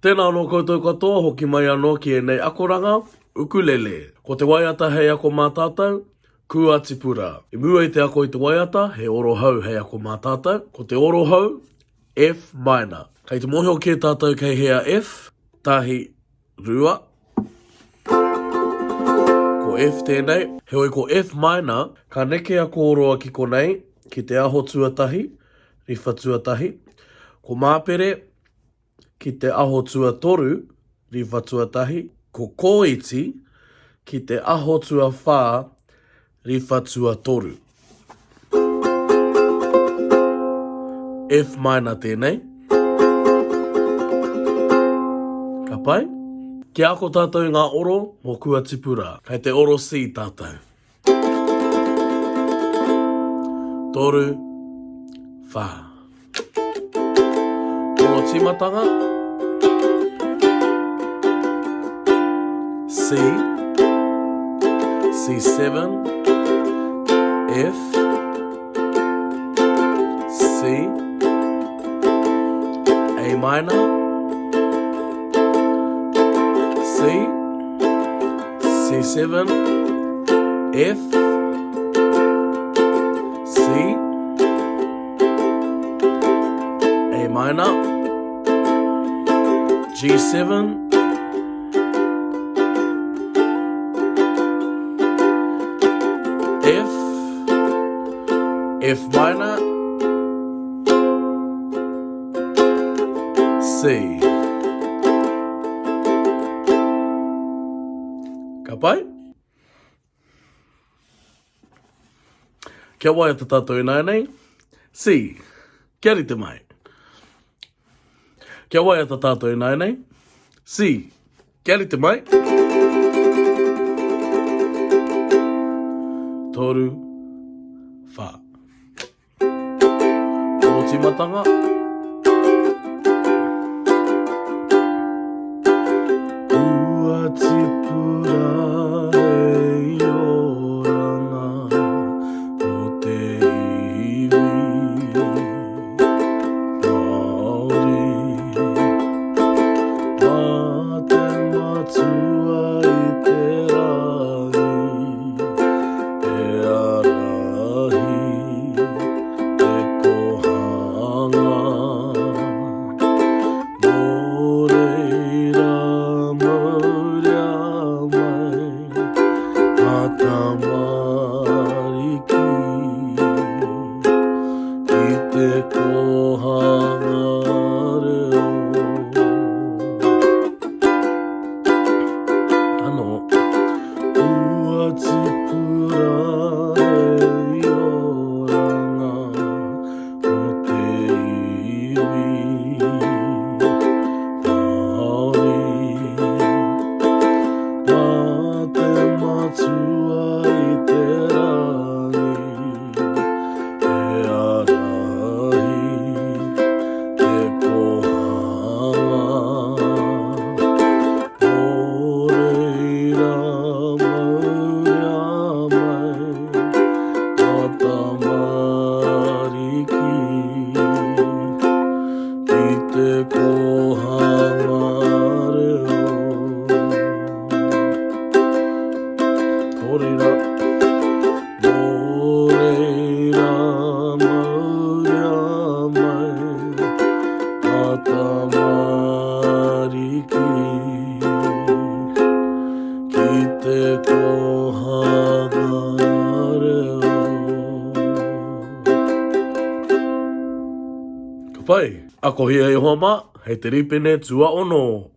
Tēnā anō koutou katoa, hoki mai anō ki e nei akoranga, ukulele. Ko te waiata hei ako mātātou, kua tipura. I mua i te ako i te waiata, he oro hau hei ako mātātou. Ko te oro hau, F minor. Kei te mohi o ki tātou kei hea F, tahi, rua. Ko F tēnei, heoi ko F minor, ka neke a kōroa ki konei, ki te aho tuatahi, riwha tuatahi. Ko māpere, ki te aho tuatoru, riwha tuatahi. Ko kōiti, ki te aho tuawhā, riwha tuatoru. F minor tēnei. Ka pai? Ki ako tātou ngā oro, mō kua tipura. Kei te oro C tātou. Toru, whā. Oro timatanga. C, C7, F, C, A minor, C, C7, F, C, A minor, G7, F minor, C. Ka pai? Kia waiata tātou i nei, C. Kia rite mai. Kia waiata tātou i nei, C. Kia rite mai. Toru, whā. Oro timatanga. Ua tipura hei oranga o te iwi. Maori, mā te matua i te rangi, e arahi. Pai, ako hia e homa, hei te ripene tua ono.